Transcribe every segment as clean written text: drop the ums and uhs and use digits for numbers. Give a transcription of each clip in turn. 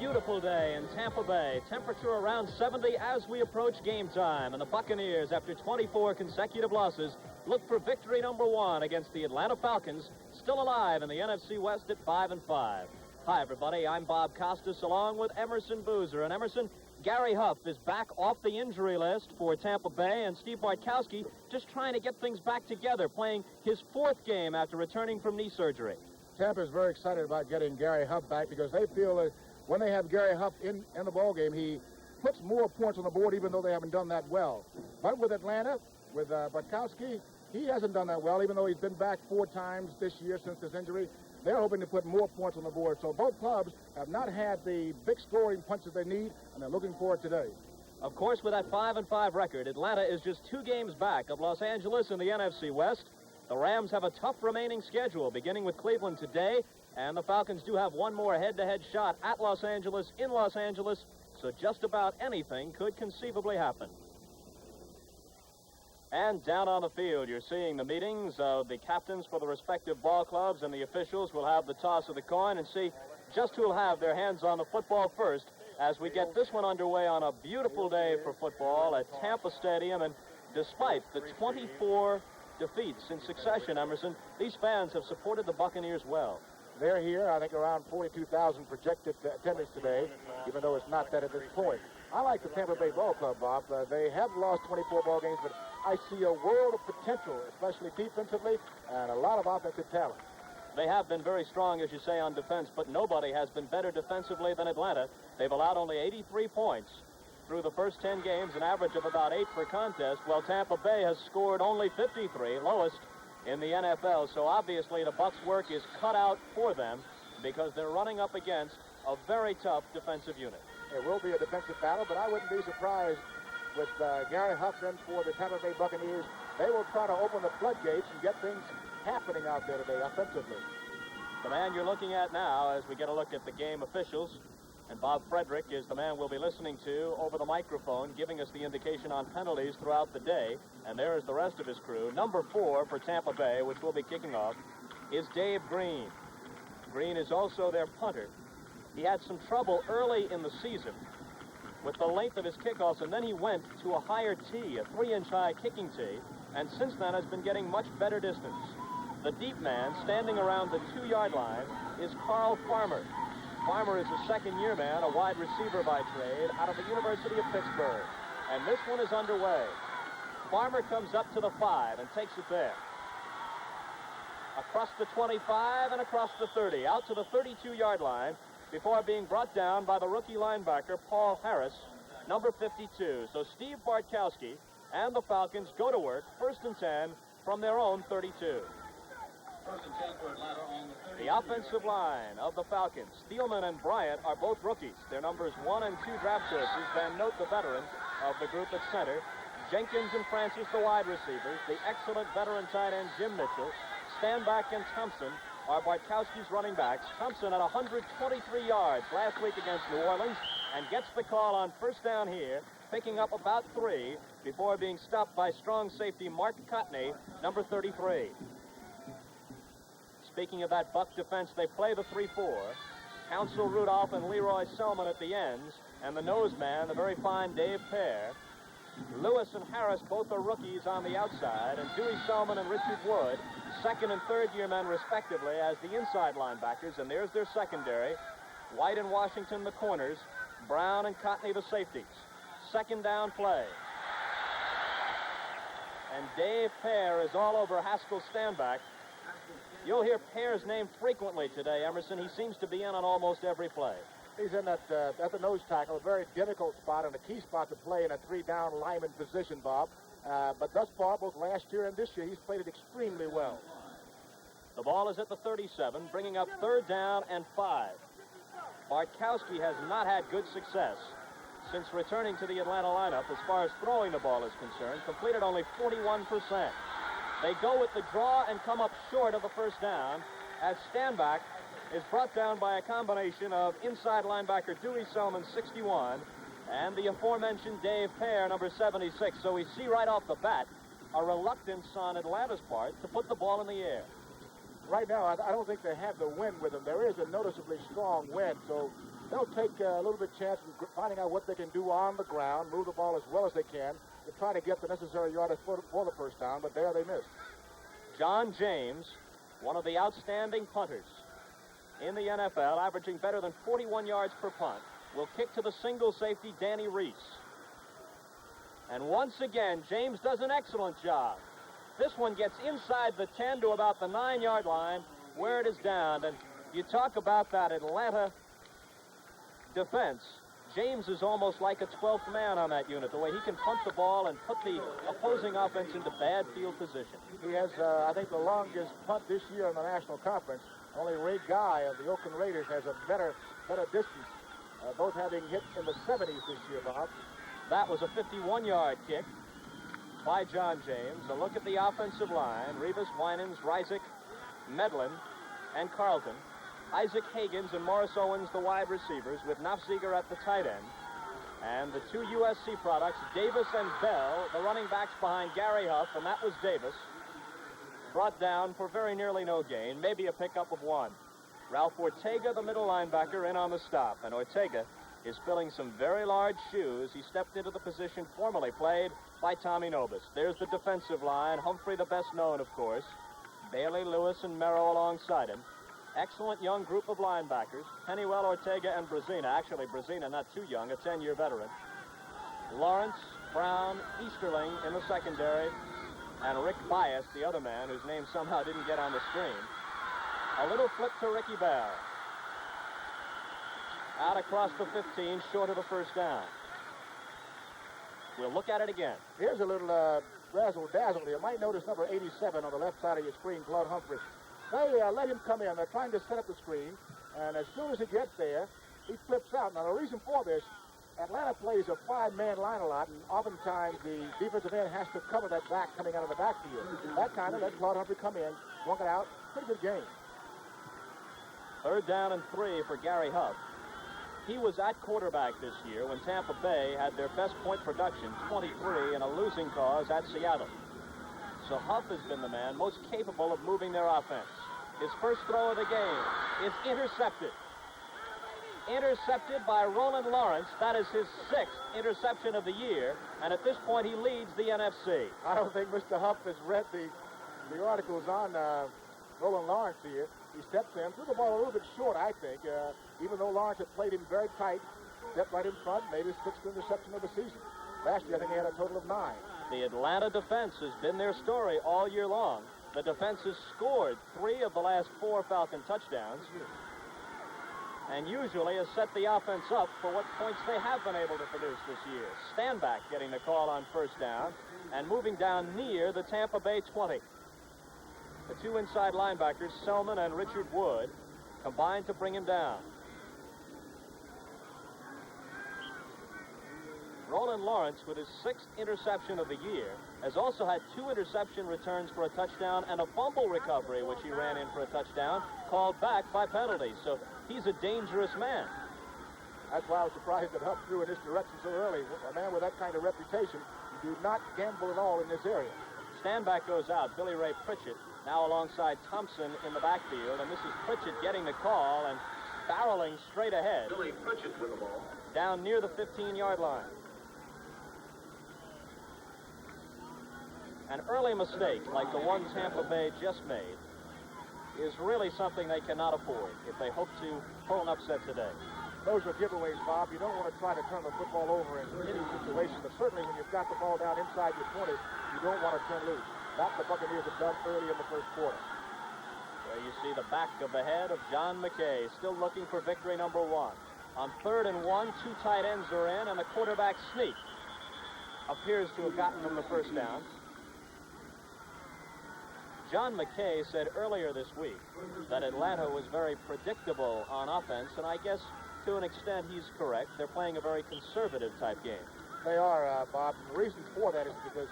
beautiful day in Tampa Bay. Temperature around 70 as we approach game time. And the Buccaneers, after 24 consecutive losses, look for victory number 1 against the Atlanta Falcons, still alive in the NFC West at 5-5. Hi, everybody. I'm Bob Costas, along with Emerson Boozer. And Emerson, Gary Huff is back off the injury list for Tampa Bay, and Steve Bartkowski just trying to get things back together, playing his 4th game after returning from knee surgery. Tampa is very excited about getting Gary Huff back because they feel that when they have Gary Huff in the ballgame, he puts more points on the board even though they haven't done that well. But with Atlanta, with Bartkowski, he hasn't done that well even though he's been back 4 times this year since his injury. They're hoping to put more points on the board. So both clubs have not had the big scoring punches they need, and they're looking for it today. Of course, with that 5-5 record, Atlanta is just 2 games back of Los Angeles in the NFC West. The Rams have a tough remaining schedule, beginning with Cleveland today, and the Falcons do have one more head-to-head shot at Los Angeles, in Los Angeles, so just about anything could conceivably happen. And down on the field, you're seeing the meetings of the captains for the respective ball clubs, and the officials will have the toss of the coin and see just who'll have their hands on the football first as we get this one underway on a beautiful day for football at Tampa Stadium. And despite the 24 defeats in succession, Emerson, these fans have supported the Buccaneers well. They're here, I think around 42,000 projected attendance today, even though it's not that at this point. I like the Tampa Bay Ball Club, Bob. They have lost 24 ball games, but I see a world of potential, especially defensively, and a lot of offensive talent. They have been very strong, as you say, on defense, but nobody has been better defensively than Atlanta. They've allowed only 83 points through the first 10 games, an average of about 8 per contest, while Tampa Bay has scored only 53, lowest in the NFL. So obviously the Bucs' work is cut out for them because they're running up against a very tough defensive unit. It will be a defensive battle, but I wouldn't be surprised with Gary Huff in for the Tampa Bay Buccaneers. They will try to open the floodgates and get things happening out there today offensively. The man you're looking at now, as we get a look at the game officials, and Bob Frederick is the man we'll be listening to over the microphone, giving us the indication on penalties throughout the day. And there is the rest of his crew. Number 4 for Tampa Bay, which will be kicking off, is Dave Green. Green is also their punter. He had some trouble early in the season with the length of his kickoffs, and then he went to a higher tee, a 3-inch high kicking tee, and since then has been getting much better distance. The deep man standing around the 2-yard line is Carl Farmer. Farmer is a second-year man, a wide receiver by trade, out of the University of Pittsburgh. And this one is underway. Farmer comes up to the 5 and takes it there. Across the 25 and across the 30, out to the 32-yard line before being brought down by the rookie linebacker, Paul Harris, number 52. So Steve Bartkowski and the Falcons go to work, 1st and 10 from their own 32. The offensive line of the Falcons, Thielman and Bryant, are both rookies. Their numbers 1 and 2 draft choices. Van Note, the veteran of the group at center. Jenkins and Francis, the wide receivers. The excellent veteran tight end, Jim Mitchell. Stanback and Thompson are Bartkowski's running backs. Thompson at 123 yards last week against New Orleans and gets the call on 1st down here, picking up about 3 before being stopped by strong safety Mark Cotney, number 33. Speaking of that Buck defense, they play the 3-4. Council Rudolph and Leroy Selman at the ends, and the nose man, the very fine Dave Pear. Lewis and Harris both are rookies on the outside, and Dewey Selman and Richard Wood, 2nd and 3rd-year men respectively, as the inside linebackers, and there's their secondary. White and Washington the corners, Brown and Cotney the safeties. 2nd down play. And Dave Pear is all over Haskell Stanback. You'll hear Pear's name frequently today, Emerson. He seems to be in on almost every play. He's in that at the nose tackle, a very difficult spot and a key spot to play in a 3-down lineman position, Bob. But thus far, both last year and this year, he's played it extremely well. The ball is at the 37, bringing up 3rd down and 5. Bartkowski has not had good success since returning to the Atlanta lineup as far as throwing the ball is concerned. Completed only 41%. They go with the draw and come up short of the 1st down as Stanback is brought down by a combination of inside linebacker Dewey Selman, 61, and the aforementioned Dave Pear, number 76. So we see right off the bat a reluctance on Atlanta's part to put the ball in the air. Right now, I don't think they have the wind with them. There is a noticeably strong wind, so they'll take a little bit chance of finding out what they can do on the ground, move the ball as well as they can, to try to get the necessary yardage for the first down, but there they missed. John James, one of the outstanding punters in the NFL, averaging better than 41 yards per punt, will kick to the single safety, Danny Reese. And once again, James does an excellent job. This one gets inside the 10 to about the 9-yard line, where it is downed. And you talk about that Atlanta defense. James is almost like a 12th man on that unit, the way he can punt the ball and put the opposing offense into bad field position. He has, I think, the longest punt this year in the National Conference. Only Ray Guy of the Oakland Raiders has a better distance, both having hit in the 70s this year, Bob. That was a 51-yard kick by John James. A look at the offensive line. Revis, Winans, Reisig, Medlin, and Carlton. Isaac Higgins and Morris Owens, the wide receivers, with Nafziger at the tight end. And the two USC products, Davis and Bell, the running backs behind Gary Huff, and that was Davis, brought down for very nearly no gain, maybe a pickup of one. Ralph Ortega, the middle linebacker, in on the stop. And Ortega is filling some very large shoes. He stepped into the position formerly played by Tommy Nobis. There's the defensive line. Humphrey, the best known, of course. Bailey, Lewis, and Merrow alongside him. Excellent young group of linebackers. Pennywell, Ortega, and Brazina. Actually, Brazina, not too young, a 10-year veteran. Lawrence, Brown, Easterling in the secondary, and Rick Bias, the other man whose name somehow didn't get on the screen. A little flip to Ricky Bell. Out across the 15, short of the first down. We'll look at it again. Here's a little razzle-dazzle. You might notice number 87 on the left side of your screen, Claude Humphrey. They let him come in. They're trying to set up the screen, and as soon as he gets there, he flips out. Now, the reason for this, Atlanta plays a 5-man line a lot, and oftentimes the defensive end has to cover that back coming out of the backfield. That kind of let Claude Humphrey come in, walk it out. Pretty good game. 3rd down and 3 for Gary Huff. He was at quarterback this year when Tampa Bay had their best point production, 23, in a losing cause at Seattle. So Huff has been the man most capable of moving their offense. His first throw of the game is intercepted. Intercepted by Roland Lawrence. That is his 6th interception of the year, and at this point he leads the NFC. I don't think Mr. Huff has read the articles on Roland Lawrence here. He steps in, threw the ball a little bit short, I think, even though Lawrence had played him very tight, stepped right in front, made his 6th interception of the season. Last year, I think he had a total of 9. The Atlanta defense has been their story all year long. The defense has scored 3 of the last 4 Falcon touchdowns, and usually has set the offense up for what points they have been able to produce this year. Standback getting the call on first down and moving down near the Tampa Bay 20. The 2 inside linebackers, Selman and Richard Wood, combined to bring him down. Roland Lawrence, with his 6th interception of the year, has also had 2 interception returns for a touchdown and a fumble recovery, which he ran in for a touchdown, called back by penalty. So he's a dangerous man. That's why I was surprised that Huff threw in this direction so early. A man with that kind of reputation, you do not gamble at all in this area. Standback goes out. Billy Ray Pritchett now alongside Thompson in the backfield, and this is Pritchett getting the call and barreling straight ahead. Billy Pritchett with the ball. Down near the 15-yard line. An early mistake, like the one Tampa Bay just made, is really something they cannot afford if they hope to pull an upset today. Those are giveaways, Bob. You don't want to try to turn the football over in any situation, but certainly when you've got the ball down inside your 20, you don't want to turn loose. That the Buccaneers have done early in the first quarter. There you see the back of the head of John McKay, still looking for victory number 1. On 3rd and 1, 2 tight ends are in, and the quarterback sneak appears to have gotten them the first down. John McKay said earlier this week that Atlanta was very predictable on offense, and I guess to an extent he's correct. They're playing a very conservative type game. They are, Bob. And the reason for that is because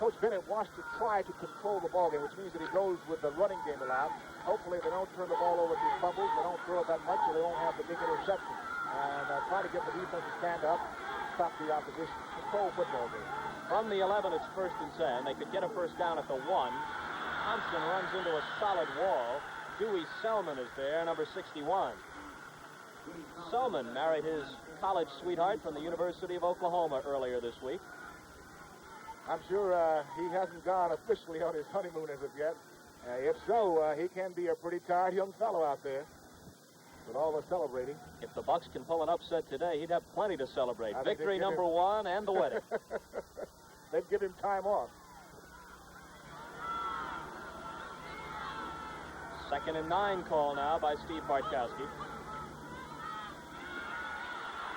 Coach Bennett wants to try to control the ball game, which means that he goes with the running game a lot. Hopefully they don't turn the ball over through fumbles, they don't throw it that much, so they won't have the big interception. And try to get the defense to stand up, stop the opposition. Control football game. From the 11, it's 1st and 10. They could get a first down at the 1. Thompson runs into a solid wall. Dewey Selman is there, number 61. Selman married his college sweetheart from the University of Oklahoma earlier this week. I'm sure he hasn't gone officially on his honeymoon as of yet. If so, he can be a pretty tired young fellow out there with all the celebrating. If the Bucs can pull an upset today, he'd have plenty to celebrate. Victory number 1 and the wedding. They'd give him time off. 2nd and 9 call now by Steve Bartkowski.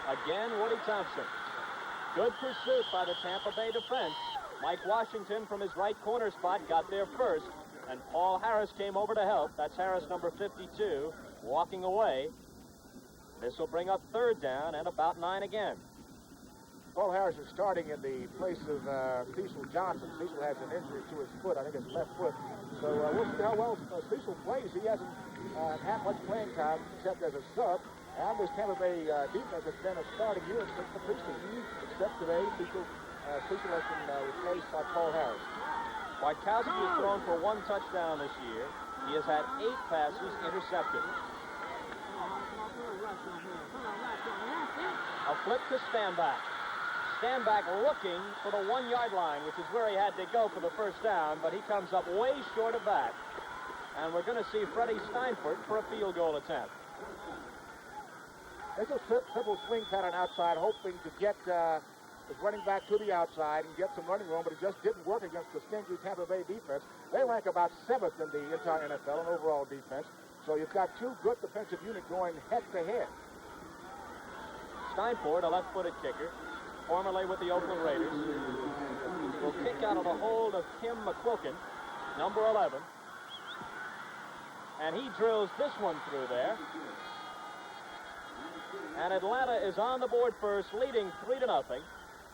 Again, Woody Thompson. Good pursuit by the Tampa Bay defense. Mike Washington from his right corner spot got there first, and Paul Harris came over to help. That's Harris, number 52, walking away. This will bring up 3rd down and about 9 again. Paul Harris is starting in the place of Cecil Johnson. Cecil has an injury to his foot. I think it's left foot. So we'll see how well Cecil plays. He hasn't had much playing time except as a sub. And this Tampa Bay defense has been a starting unit since the preseason. Except today, Cecil has been replaced by Paul Harris. Bartkowski has thrown for 1 touchdown this year. He has had 8 passes intercepted. A flip to Stanback. Stanback looking for the 1-yard line, which is where he had to go for the first down, but he comes up way short of that. And we're going to see Freddie Steinfort for a field goal attempt. It's a simple swing pattern outside, hoping to get his running back to the outside and get some running room, but it just didn't work against the stingy Tampa Bay defense. They rank about 7th in the entire NFL in overall defense. So you've got 2 good defensive units going head-to-head. Steinfort, a left-footed kicker, formerly with the Oakland Raiders, will kick out of the hold of Kim McQuilkin, number 11. And he drills this one through there. And Atlanta is on the board first, leading 3-0,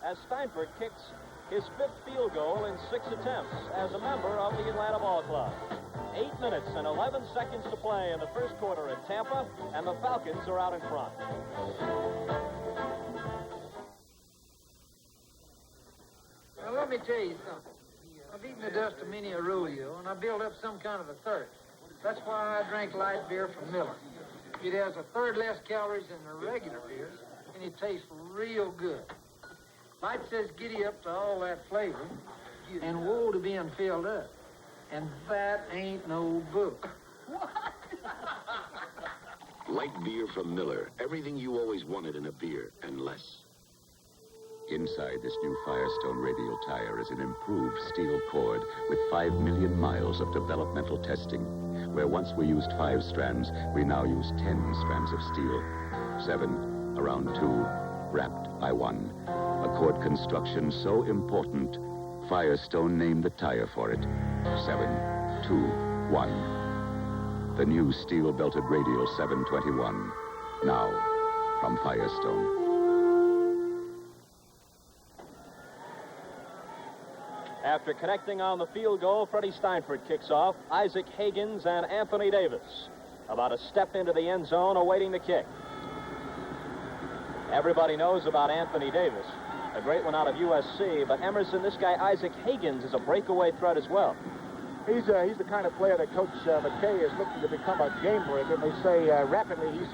as Steinfort kicks his 5th field goal in 6 attempts as a member of the Atlanta Ball Club. 8 minutes and 11 seconds to play in the first quarter in Tampa, and the Falcons are out in front. Now, let me tell you something. I've eaten the dust of many a rodeo, and I built up some kind of a thirst. That's why I drank light beer from Miller. It has 1/3 less calories than the regular beers, and it tastes real good. Light says giddy up to all that flavor, and woe to being filled up. And that ain't no book. What? Light beer from Miller. Everything you always wanted in a beer, and less. Inside this new Firestone radial tire is an improved steel cord with 5 million miles of developmental testing. Where once we used 5 strands, we now use 10 strands of steel. 7 around 2, wrapped by 1. A cord construction so important, Firestone named the tire for it. 7, 2, 1. The new steel-belted radial 721. Now, from Firestone. After connecting on the field goal, Freddie Steinfort kicks off. Isaac Higgins and Anthony Davis about a step into the end zone awaiting the kick. Everybody knows about Anthony Davis, a great one out of USC, but Emerson, this guy Isaac Higgins is a breakaway threat as well. He's the kind of player that Coach McKay is looking to become a game breaker, and they say rapidly he's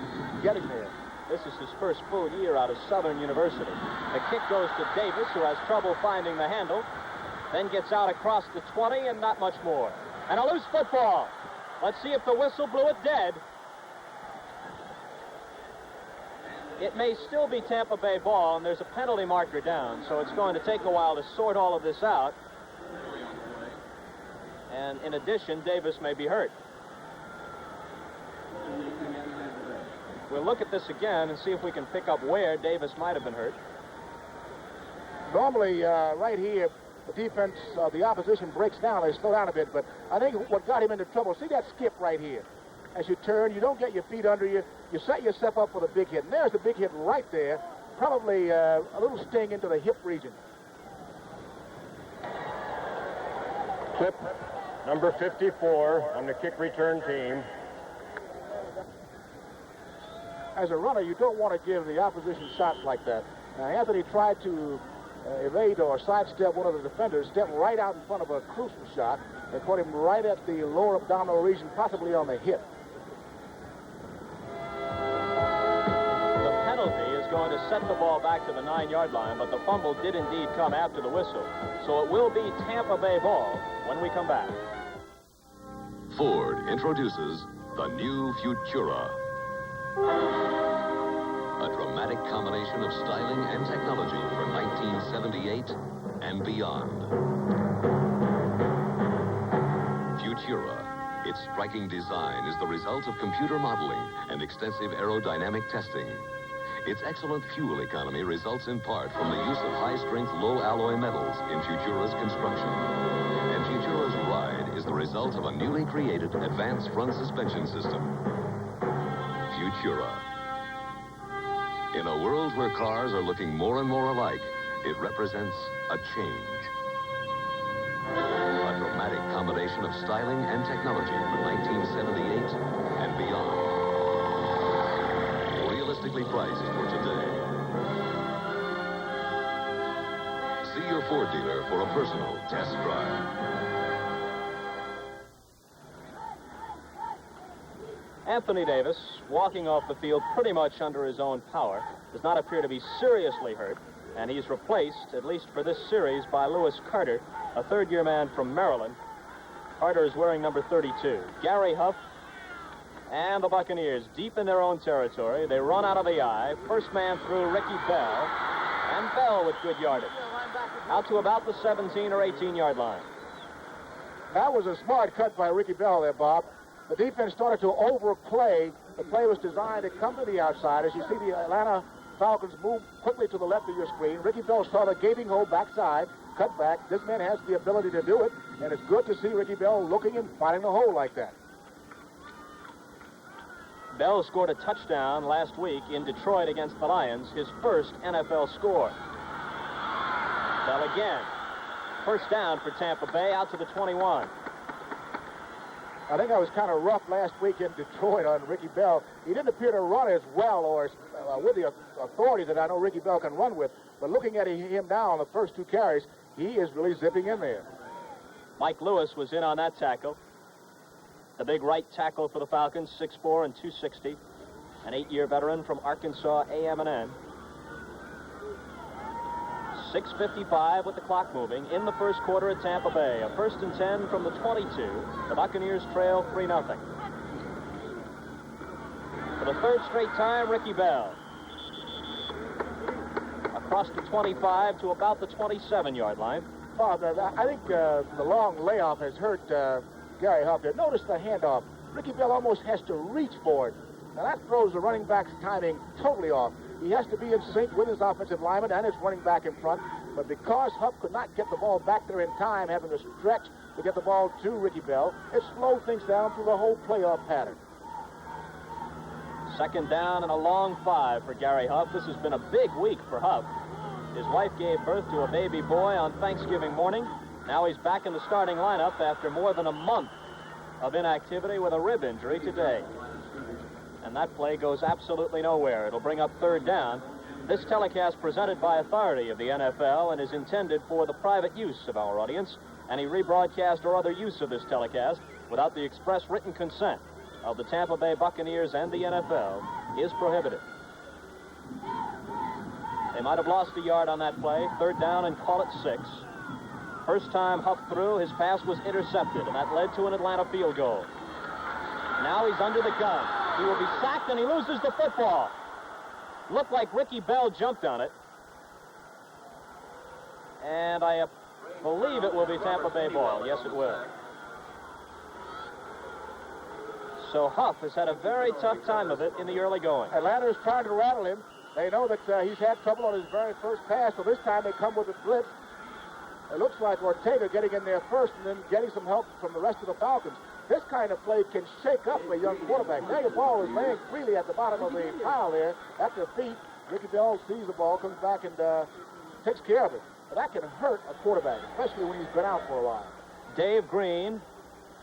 getting there. This is his first full year out of Southern University. The kick goes to Davis, who has trouble finding the handle. Then gets out across the 20 and not much more. And a loose football. Let's see if the whistle blew it dead. It may still be Tampa Bay ball, and there's a penalty marker down, so it's going to take a while to sort all of this out. And in addition, Davis may be hurt. We'll look at this again and see if we can pick up where Davis might have been hurt. Normally, right here, the defense, the opposition breaks down. They slow down a bit, but I think what got him into trouble, see that skip right here. As you turn, you don't get your feet under you. You set yourself up for the big hit. And there's the big hit right there. Probably a little sting into the hip region. Clip number 54 on the kick return team. As a runner, you don't want to give the opposition shots like that. Now, Anthony tried to evade or sidestep one of the defenders, stepped right out in front of a crucial shot that caught him right at the lower abdominal region, possibly on the hip. going to set the ball back to the 9-yard line, but the fumble did indeed come after the whistle. So it will be Tampa Bay ball when we come back. Ford introduces the new Futura. A dramatic combination of styling and technology for 1978 and beyond. Futura. Its striking design is the result of computer modeling and extensive aerodynamic testing. Its excellent fuel economy results in part from the use of high-strength, low-alloy metals in Futura's construction. And Futura's ride is the result of a newly created advanced front suspension system. Futura. In a world where cars are looking more and more alike, it represents a change. A dramatic combination of styling and technology for 1978 and beyond. Realistically priced for today. See your Ford dealer for a personal test drive. Anthony Davis, walking off the field pretty much under his own power, does not appear to be seriously hurt, and he's replaced, at least for this series, by Lewis Carter, a third-year man from Maryland. Carter is wearing number 32. Gary Huff and the Buccaneers deep in their own territory. They run out of the eye. First man through, Ricky Bell, and Bell with good yardage. Out to about the 17 or 18-yard line. That was a smart cut by Ricky Bell there, Bob. The defense started to overplay. The play was designed to come to the outside. As you see the Atlanta Falcons move quickly to the left of your screen, Ricky Bell saw the gaping hole backside, cut back. This man has the ability to do it, and it's good to see Ricky Bell looking and finding the hole like that. Bell scored a touchdown last week in Detroit against the Lions, his first NFL score. Bell again. First down for Tampa Bay, out to the 21. I think I was kind of rough last week in Detroit on Ricky Bell. He didn't appear to run as well or with the authority that I know Ricky Bell can run with. But looking at him now on the first two carries, he is really zipping in there. Mike Lewis was in on that tackle. The big right tackle for the Falcons, 6'4" and 260. An 8-year veteran from Arkansas A&M. 6:55 with the clock moving in the first quarter at Tampa Bay. A 1st and 10 from the 22. The Buccaneers trail 3-0. For the third straight time, Ricky Bell. Across the 25 to about the 27-yard line. Bob, I think the long layoff has hurt Gary Huff. Notice the handoff. Ricky Bell almost has to reach for it. Now that throws the running back's timing totally off. He has to be in sync with his offensive lineman and his running back in front. But because Huff could not get the ball back there in time, having to stretch to get the ball to Ricky Bell, it slowed things down through the whole playoff pattern. Second down and a long 5 for Gary Huff. This has been a big week for Huff. His wife gave birth to a baby boy on Thanksgiving morning. Now he's back in the starting lineup after more than a month of inactivity with a rib injury today. And that play goes absolutely nowhere. It'll bring up third down. This telecast presented by authority of the NFL and is intended for the private use of our audience. Any rebroadcast or other use of this telecast without the express written consent of the Tampa Bay Buccaneers and the NFL is prohibited. They might have lost a yard on that play. Third down and call it 6. First time Huff threw, his pass was intercepted, and that led to an Atlanta field goal. Now he's under the gun. He will be sacked, and he loses the football. Looked like Ricky Bell jumped on it. And I believe it will be Tampa Bay ball. Yes, it will. So Huff has had a very tough time of it in the early going. Atlanta is trying to rattle him. They know that he's had trouble on his very first pass, so this time they come with a blitz. It looks like Ortega getting in there first and then getting some help from the rest of the Falcons. This kind of play can shake up a young quarterback. Now your ball is laying freely at the bottom of the pile there at their feet. Ricky Bell sees the ball, comes back and takes care of it. But that can hurt a quarterback, especially when he's been out for a while. Dave Green,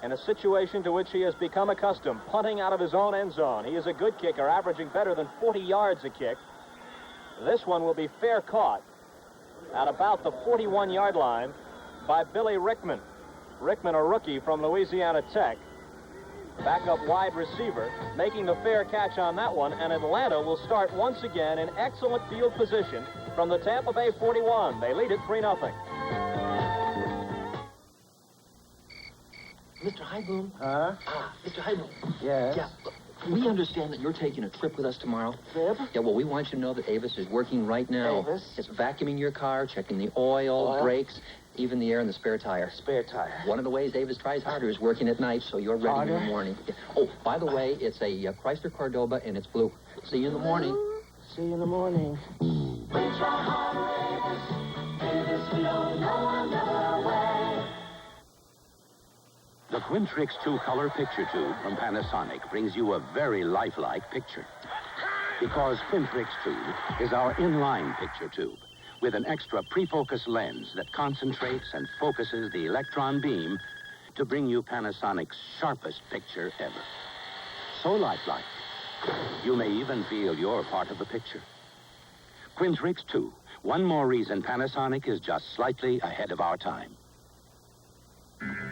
in a situation to which he has become accustomed, punting out of his own end zone. He is a good kicker, averaging better than 40 yards a kick. This one will be fair caught at about the 41-yard line by Billy Rickman. Rickman, a rookie from Louisiana Tech. backup wide receiver, making the fair catch on that one, and Atlanta will start once again in excellent field position from the Tampa Bay 41. They lead it 3-0. Mr. Highboom? Huh? Mr. Highboom. Yes? Yeah, look, we understand that you're taking a trip with us tomorrow. Trip? Yeah, well, we want you to know that Avis is working right now. Avis? It's vacuuming your car, checking the oil, brakes, even the air in the spare tire. Spare tire. One of the ways Avis tries harder is working at night, so you're ready in the morning. Yeah. Oh, by the way, it's a Chrysler Cordoba, and it's blue. See you in the morning. See you in the morning. The Quintrix 2-color picture tube from Panasonic brings you a very lifelike picture. Because Quintrix tube is our inline picture tube with an extra pre-focus lens that concentrates and focuses the electron beam to bring you Panasonic's sharpest picture ever. So lifelike, you may even feel you're part of the picture. Quintrix 2, one more reason Panasonic is just slightly ahead of our time.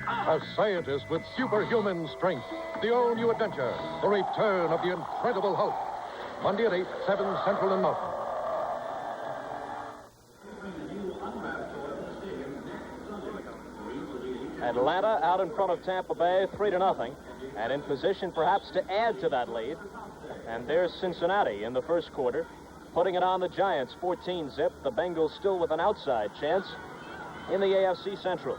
A scientist with superhuman strength. The all-new adventure. The return of the Incredible Hulk. Monday at 8, 7 Central and Mountain. Atlanta out in front of Tampa Bay 3-0, and in position perhaps to add to that lead. And there's Cincinnati in the first quarter, putting it on the Giants 14-zip. The Bengals still with an outside chance in the AFC Central.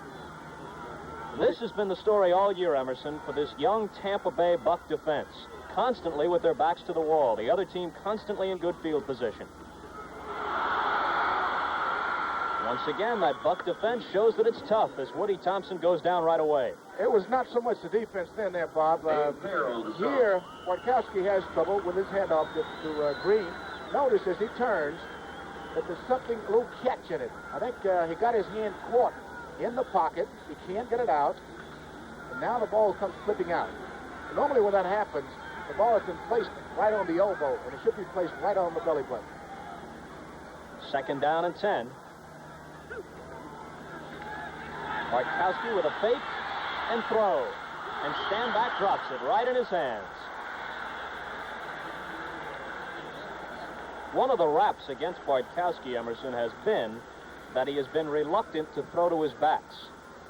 This has been the story all year, Emerson, for this young Tampa Bay Buck defense. Constantly with their backs to the wall. The other team constantly in good field position. Once again, that Buck defense shows that it's tough as Woody Thompson goes down right away. It was not so much the defense then there, Bob. Here, Bartkowski has trouble with his handoff to Green. Notice as he turns that there's something, a little catch in it. I think he got his hand caught in the pocket. He can't get it out. And now the ball comes flipping out. Normally when that happens, the ball has been placed right on the elbow, and it should be placed right on the belly button. 2nd down and 10. Bartkowski with a fake and throw. And Stanback drops it right in his hands. One of the raps against Bartkowski, Emerson, has been that he has been reluctant to throw to his backs.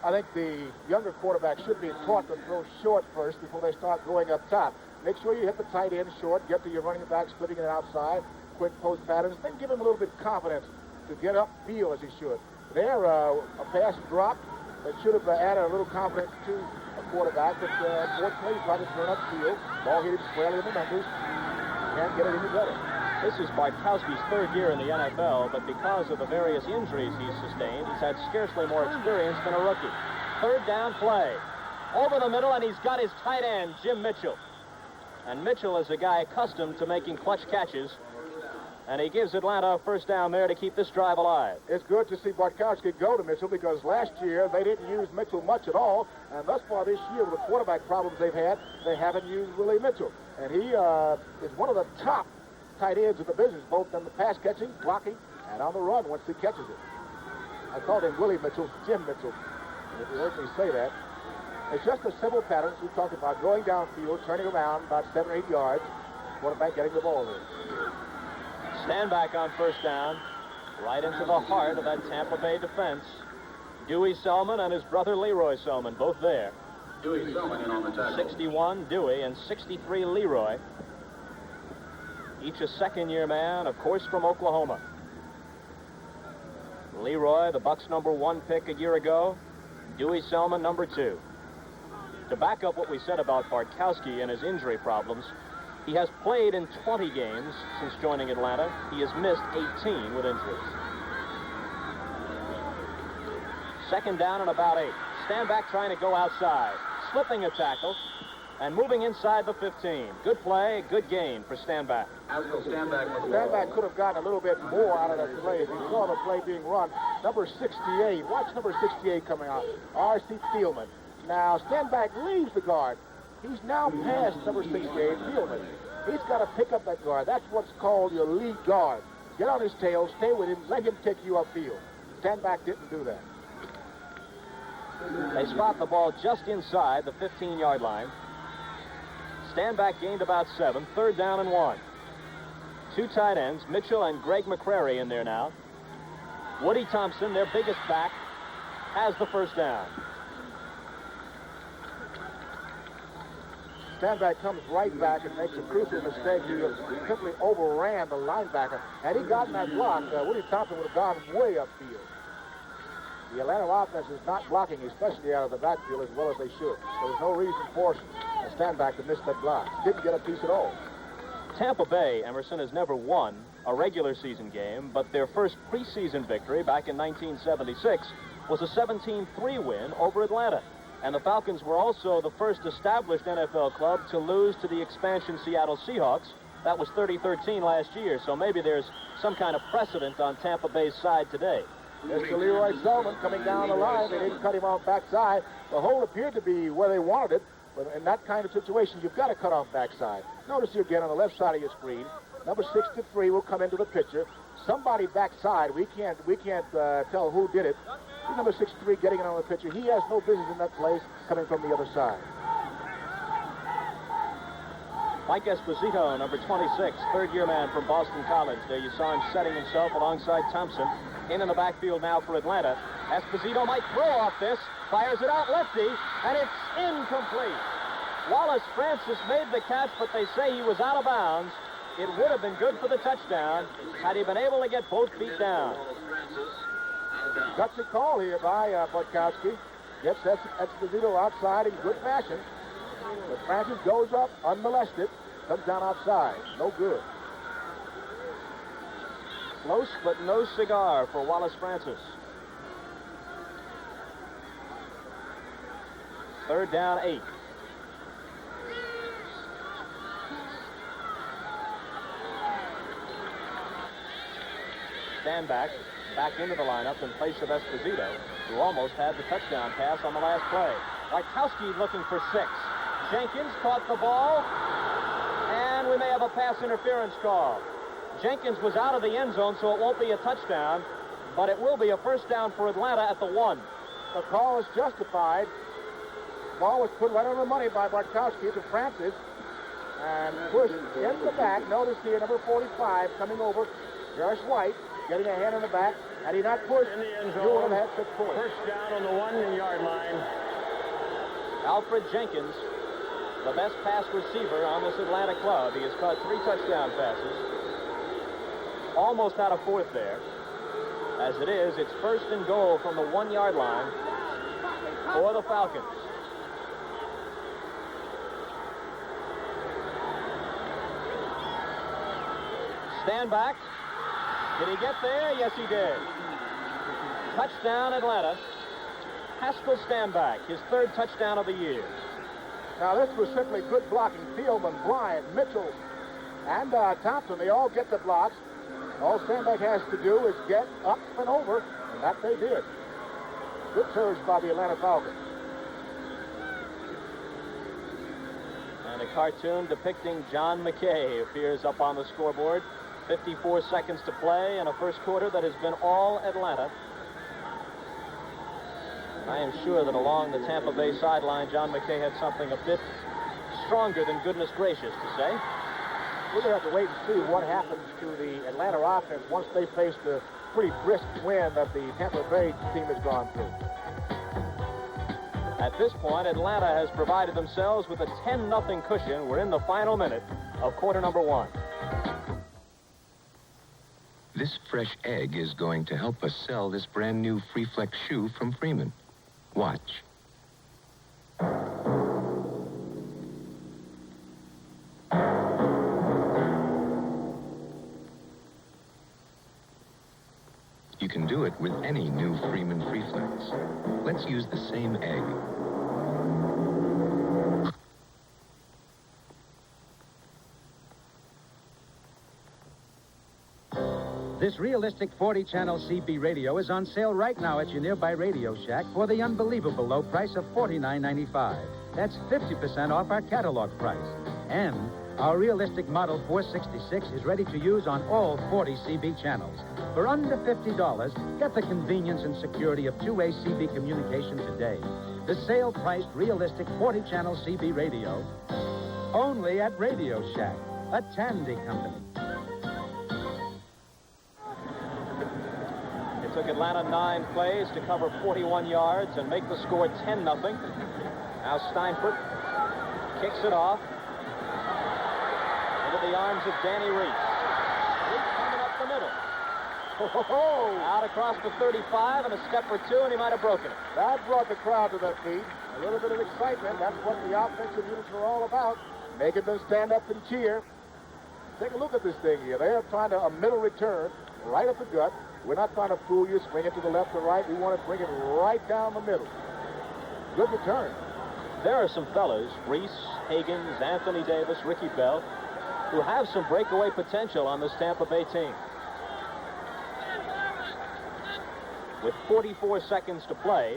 I think the younger quarterback should be taught to throw short first before they start going up top. Make sure you hit the tight end short, get to your running back, splitting it outside, quick post patterns, then give him a little bit of confidence to get upfield as he should. There, a pass dropped that should have added a little confidence to a quarterback, but unfortunately, he tried to turn upfield. Ball hit him squarely in the numbers. Can't get it any better. This is Bartkowski's 3rd year in the NFL, but because of the various injuries he's sustained, he's had scarcely more experience than a rookie. 3rd down play. Over the middle, and he's got his tight end, Jim Mitchell. And Mitchell is a guy accustomed to making clutch catches, and he gives Atlanta a 1st down there to keep this drive alive. It's good to see Bartkowski go to Mitchell because last year they didn't use Mitchell much at all, and thus far this year with the quarterback problems they've had, they haven't used Willie Mitchell. And he is one of the top tight ends in the business, both in the pass catching, blocking, and on the run once he catches it. I called him Willie Mitchell, Jim Mitchell, if you heard me say that. It's just a simple pattern we talked about, going downfield, turning around about 7 or 8 yards, quarterback getting the ball there. Stanback on 1st down, right into the heart of that Tampa Bay defense. Dewey Selman and his brother Leroy Selman, both there. Dewey Selman in on the tackle. 61 Dewey and 63 Leroy. Each a 2nd-year man, of course, from Oklahoma. Leroy, the Bucks' #1 pick a year ago. Dewey Selman, #2. To back up what we said about Bartkowski and his injury problems, he has played in 20 games since joining Atlanta. He has missed 18 with injuries. 2nd down and about 8. Stanback trying to go outside, slipping a tackle, and moving inside the 15. Good play, good gain for Stanback. Stanback could have gotten a little bit more out of that play. If he saw the play being run, number 68. Watch number 68 coming out. R.C. Thielman. Now, Stanback leaves the guard. He's now past number 68, Thielman. He's got to pick up that guard. That's what's called your lead guard. Get on his tail, stay with him, let him take you upfield. Stanback didn't do that. They spot the ball just inside the 15-yard line. Stanback gained about 7. 3rd down and 1. 2 tight ends, Mitchell and Greg McCrary in there now. Woody Thompson, their biggest back, has the first down. Stanback comes right back and makes a crucial mistake. He simply overran the linebacker. Had he gotten that block, Woody Thompson would have gone way upfield. The Atlanta offense is not blocking, especially out of the backfield, as well as they should. There was no reason for Stanback to miss that block. Didn't get a piece at all. Tampa Bay, Emerson, has never won a regular season game, but their first preseason victory back in 1976 was a 17-3 win over Atlanta. And the Falcons were also the first established NFL club to lose to the expansion Seattle Seahawks. That was 30-13 last year, so maybe there's some kind of precedent on Tampa Bay's side today. Mr. Leroy Selman coming down the line. They didn't cut him off backside. The hole appeared to be where they wanted it, but in that kind of situation, you've got to cut off backside. Notice you again on the left side of your screen. Number 63 will come into the picture. Somebody backside. We can't tell who did it. See number 63 getting it on the picture. He has no business in that place coming from the other side. Mike Esposito, number 26, third-year man from Boston College. There you saw him setting himself alongside Thompson. In the backfield now for Atlanta. Esposito might throw off this. Fires it out lefty, and it's incomplete. Wallace Francis made the catch, but they say he was out of bounds. It would have been good for the touchdown had he been able to get both feet down. Gutsy call here by Butkowski. Gets Esposito outside in good fashion. But Francis goes up unmolested. Comes down outside. No good. Close but no cigar for Wallace Francis. 3rd down, 8. Stanback back into the lineup in place of Esposito, who almost had the touchdown pass on the last play. Witkowski looking for 6. Jenkins caught the ball, and we may have a pass interference call. Jenkins was out of the end zone, so it won't be a touchdown, but it will be a first down for Atlanta at the 1. The call is justified. Ball was put right on the money by Bartkowski to Francis and pushed in the back. Notice here, number 45 coming over, Josh White, getting a hand in the back. Had he not pushed, in the end he would zone, have had 6 points. First down on the 1-yard line. Alfred Jenkins, the best pass receiver on this Atlanta club. He has caught 3 touchdown passes. Almost had a 4th there. As it is, it's 1st and goal from the 1-yard line for the Falcons. Stanback. Did he get there? Yes, he did. Touchdown, Atlanta. Haskell Stanback, his 3rd touchdown of the year. Now, this was simply good blocking. Thielman, Bryant, Mitchell, and Thompson, they all get the blocks. All Stanback has to do is get up and over, and that they did. Good surge by the Atlanta Falcons. And a cartoon depicting John McKay appears up on the scoreboard. 54 seconds to play in a first quarter that has been all Atlanta. I am sure that along the Tampa Bay sideline, John McKay had something a bit stronger than goodness gracious to say. We're going to have to wait and see what happens to the Atlanta offense once they face the pretty brisk win that the Tampa Bay team has gone through. At this point, Atlanta has provided themselves with a 10-0 cushion. We're in the final minute of quarter number 1. This fresh egg is going to help us sell this brand new Free Flex shoe from Freeman. Watch. You can do it with any new Freeman Free Flex. Let's use the same egg. This realistic 40-channel CB radio is on sale right now at your nearby Radio Shack for the unbelievable low price of $49.95. That's 50% off our catalog price. And our realistic Model 466 is ready to use on all 40 CB channels. For under $50, get the convenience and security of two-way CB communication today. The sale-priced realistic 40-channel CB radio Only at Radio Shack, a Tandy company. It took Atlanta 9 plays to cover 41 yards and make the score 10-0. Now Steinfurt kicks it off into the arms of Danny Reese. Reese coming up the middle. Out across the 35 and a step or two, and he might have broken it. That brought the crowd to their feet. A little bit of excitement. That's what the offensive units are all about. Making them stand up and cheer. Take a look at this thing here. They are trying to a middle return right up the gut. We're not trying to fool you, swing it to the left or right. We want to bring it right down the middle. Good return. There are some fellas, Reese, Higgins, Anthony Davis, Ricky Bell, who have some breakaway potential on this Tampa Bay team. With 44 seconds to play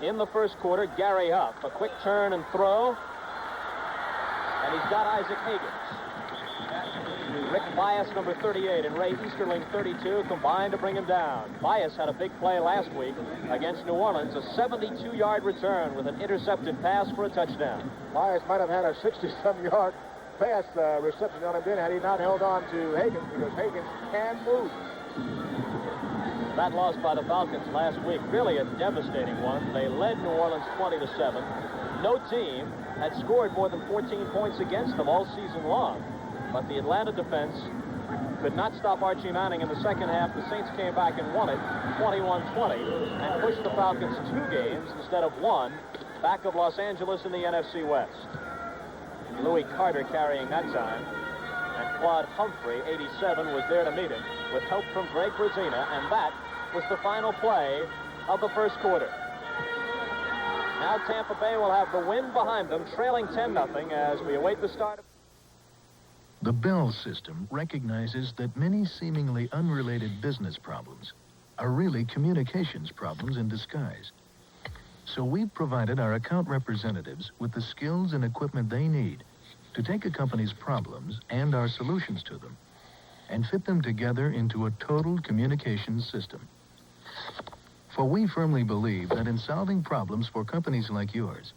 in the first quarter, Gary Huff, a quick turn and throw, and he's got Isaac Higgins. Rick Bias, number 38, and Ray Easterling, 32, combined to bring him down. Bias had a big play last week against New Orleans, a 72-yard return with an intercepted pass for a touchdown. Bias might have had a 60-some-yard pass reception on him then had he not held on to Higgins, because Higgins can move. That loss by the Falcons last week, really a devastating one. They led New Orleans 20-7. No team had scored more than 14 points against them all season long. But the Atlanta defense could not stop Archie Manning in the second half. The Saints came back and won it 21-20 and pushed the Falcons 2 games instead of 1 back of Los Angeles in the NFC West. Louis Carter carrying that time. And Claude Humphrey, 87, was there to meet him with help from Greg Brazina, and that was the final play of the first quarter. Now Tampa Bay will have the wind behind them, trailing 10-0 as we await the start of... The Bell system recognizes that many seemingly unrelated business problems are really communications problems in disguise. So we've provided our account representatives with the skills and equipment they need to take a company's problems and our solutions to them and fit them together into a total communications system. For we firmly believe that in solving problems for companies like yours,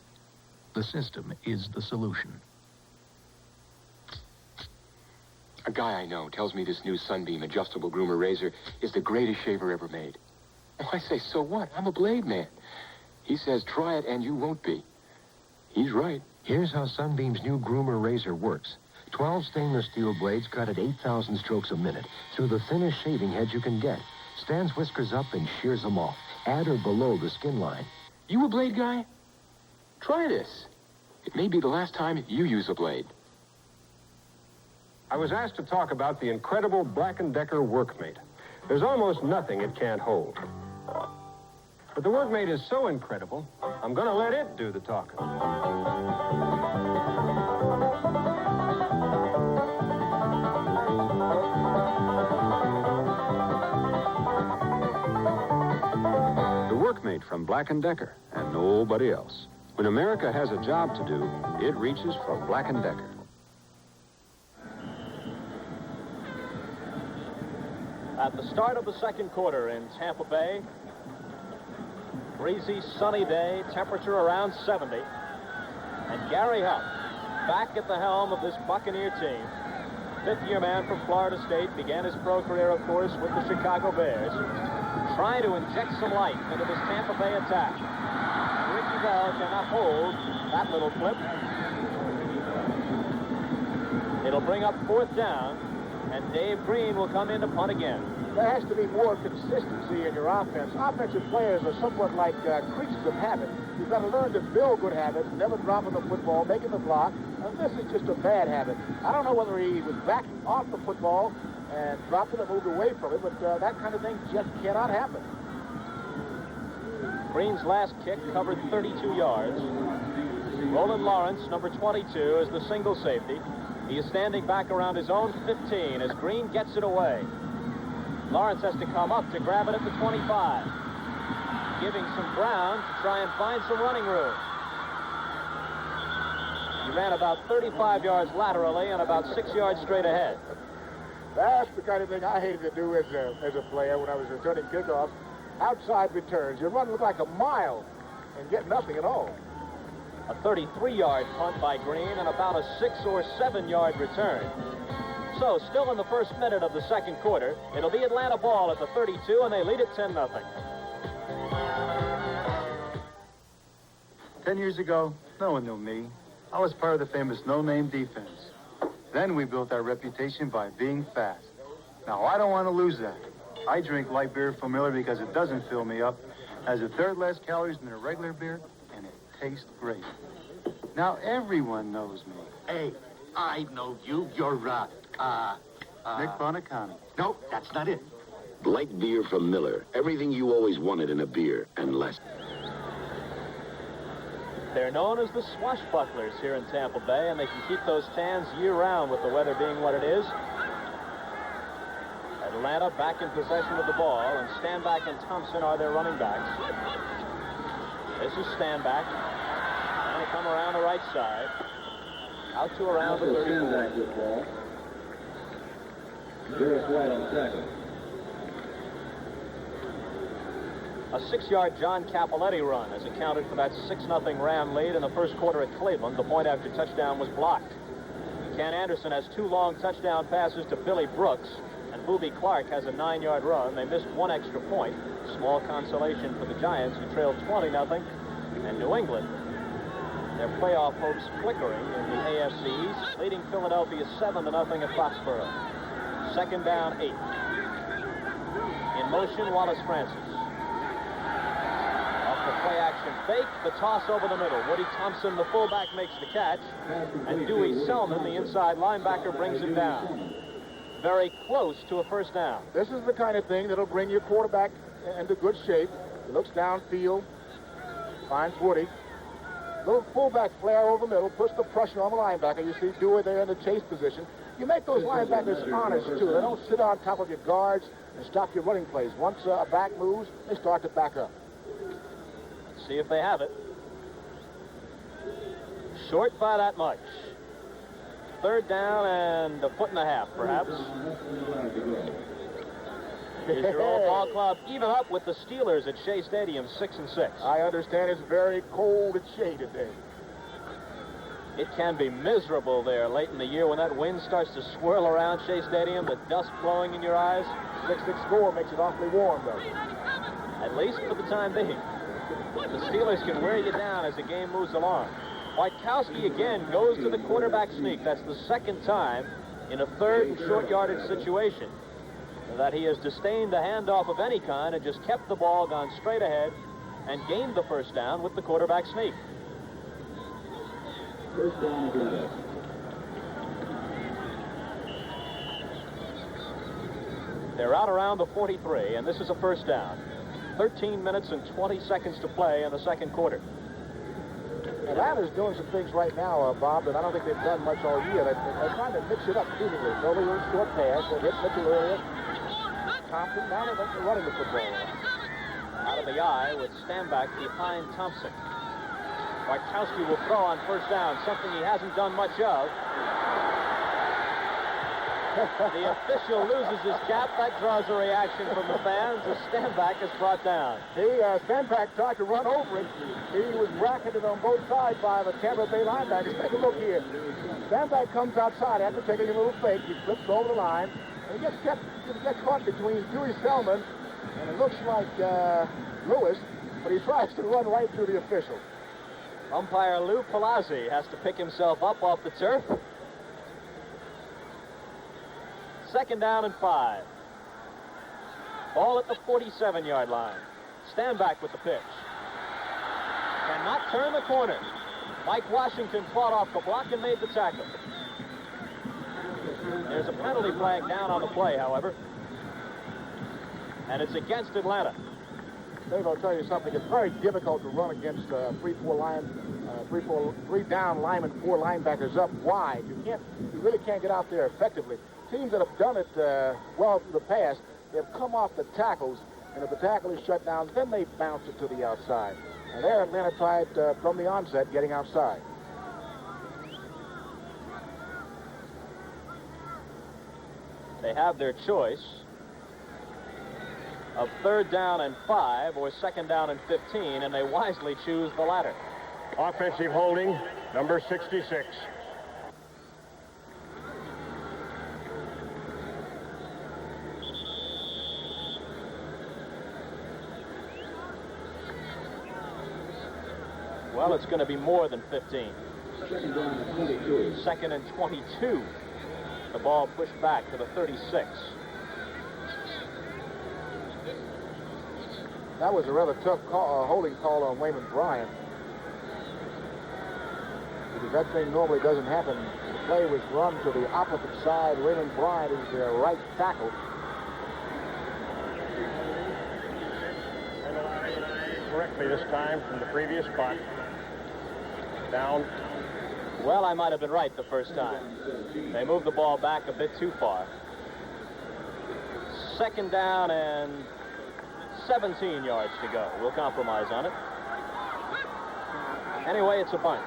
the system is the solution. A guy I know tells me this new Sunbeam adjustable groomer razor is the greatest shaver ever made. Oh, I say, so what? I'm a blade man. He says, try it and you won't be. He's right. Here's how Sunbeam's new groomer razor works. 12 stainless steel blades cut at 8,000 strokes a minute through the thinnest shaving head you can get. Stands whiskers up and shears them off, at or below the skin line. You a blade guy? Try this. It may be the last time you use a blade. I was asked to talk about the incredible Black & Decker Workmate. There's almost nothing it can't hold. But the Workmate is so incredible, I'm going to let it do the talking. The Workmate from Black & Decker and nobody else. When America has a job to do, it reaches for Black & Decker. At the start of the second quarter in Tampa Bay, breezy, sunny day, temperature around 70. And Gary Huff, back at the helm of this Buccaneer team. Fifth-year man from Florida State, began his pro career, of course, with the Chicago Bears. Trying to inject some life into this Tampa Bay attack. Ricky Bell cannot hold that little flip. It'll bring up 4th down, and Dave Green will come in to punt again. There has to be more consistency in your offense. Offensive players are somewhat like creatures of habit. You've got to learn to build good habits, never dropping the football, making the block. And this is just a bad habit. I don't know whether he was backing off the football and dropped it or moved away from it, but that kind of thing just cannot happen. Green's last kick covered 32 yards. Roland Lawrence, number 22, is the single safety. He is standing back around his own 15 as Green gets it away. Lawrence has to come up to grab it at the 25, giving some ground to try and find some running room. He ran about 35 yards laterally and about 6 yards straight ahead. That's the kind of thing I hated to do as a player when I was returning kickoffs. Outside returns. You run look like a mile and get nothing at all. a 33-yard punt by Green, and about a 6 or 7-yard return. So, still in the first minute of the second quarter, it'll be Atlanta ball at the 32, and they lead it 10-0. 10 years ago, no one knew me. I was part of the famous no-name defense. Then we built our reputation by being fast. Now, I don't want to lose that. I drink light beer from Miller because it doesn't fill me up, has a third less calories than a regular beer, and it tastes great. Now, everyone knows me. Hey, I know you. You're, Nick Bonacani. No, that's not it. Light beer from Miller. Everything you always wanted in a beer, and less. They're known as the swashbucklers here in Tampa Bay, and they can keep those tans year-round with the weather being what it is. Atlanta back in possession of the ball, and Stanback and Thompson are their running backs. This is Stanback. Going to come around the right side. Out to around the 34. A 6-yard John Capoletti run has accounted for that 6-0 Ram lead in the first quarter at Cleveland. The point after touchdown was blocked. Ken Anderson has 2 long touchdown passes to Billy Brooks, and Boobie Clark has a 9-yard run. They missed 1 extra point. Small consolation for the Giants, who trailed 20-0. And New England, their playoff hopes flickering in the AFC East, leading Philadelphia 7-0 at Foxborough. Second down, 8. In motion, Wallace Francis. Off the play-action fake, the toss over the middle. Woody Thompson, the fullback, makes the catch, and Dewey Selman, the inside linebacker, brings him down. Very close to a first down. This is the kind of thing that'll bring your quarterback into good shape. He looks downfield, finds Woody. Little fullback flare over the middle, puts the pressure on the linebacker. You see Dewey there in the chase position. You make those linebackers honest, too. They don't sit on top of your guards and stop your running plays. Once a back moves, they start to back up. Let's see if they have it. Short by that much. Third down and a 1.5 foot, perhaps. Here's your old ball club even up with the Steelers at Shea Stadium, 6-6. I understand it's very cold at Shea today. It can be miserable there late in the year when that wind starts to swirl around Shea Stadium, the dust blowing in your eyes. 6-6 score makes it awfully warm, though. At least for the time being. The Steelers can wear you down as the game moves along. Waitkowski again goes to the quarterback sneak. That's the second time in a third and short yardage situation that he has disdained a handoff of any kind and just kept the ball, gone straight ahead, and gained the first down with the quarterback sneak. First down again. They're out around the 43, and this is a first down. 13 minutes and 20 seconds to play in the second quarter. Atlanta's doing some things right now, Bob, that I don't think they've done much all year. They're trying to mix it up seemingly. Throw a little short pass. They hit Mitchell earlier. Thompson, now they're running the football. Out of the eye with Stanback behind Thompson. Waitkowski will throw on first down, something he hasn't done much of. The official loses his cap. That draws a reaction from the fans as Stanback is brought down. Stanback tried to run over it. He was bracketed on both sides by the Tampa Bay linebackers. Take a look here. Stanback comes outside after taking a little fake. He flips over the line. And he gets caught between Dewey Selman and it looks like Lewis, but he tries to run right through the official. Umpire Lou Palazzi has to pick himself up off the turf. Second down and 5. Ball at the 47-yard line. Stanback with the pitch. Cannot turn the corner. Mike Washington fought off the block and made the tackle. There's a penalty flag down on the play, however. And it's against Atlanta. Dave, I'll tell you something. It's very difficult to run against 3 down linemen, 4 linebackers up wide. You really can't get out there effectively. Teams that have done it well through the past, they've come off the tackles, and if the tackle is shut down, then they bounce it to the outside. And there, Atlanta tried from the onset getting outside. They have their choice of third down and 5 or second down and 15, and they wisely choose the latter. Offensive holding, number 66. Well, it's going to be more than 15. Second and 22. The ball pushed back to the 36. That was a rather tough holding call on Wayman Bryant. Because that thing normally doesn't happen. The play was run to the opposite side. Wayman Bryant is their right tackle. Correctly this time from the previous spot. Down. Well, I might have been right the first time. They moved the ball back a bit too far. Second down and 17 yards to go. We'll compromise on it. Anyway, it's a bunch.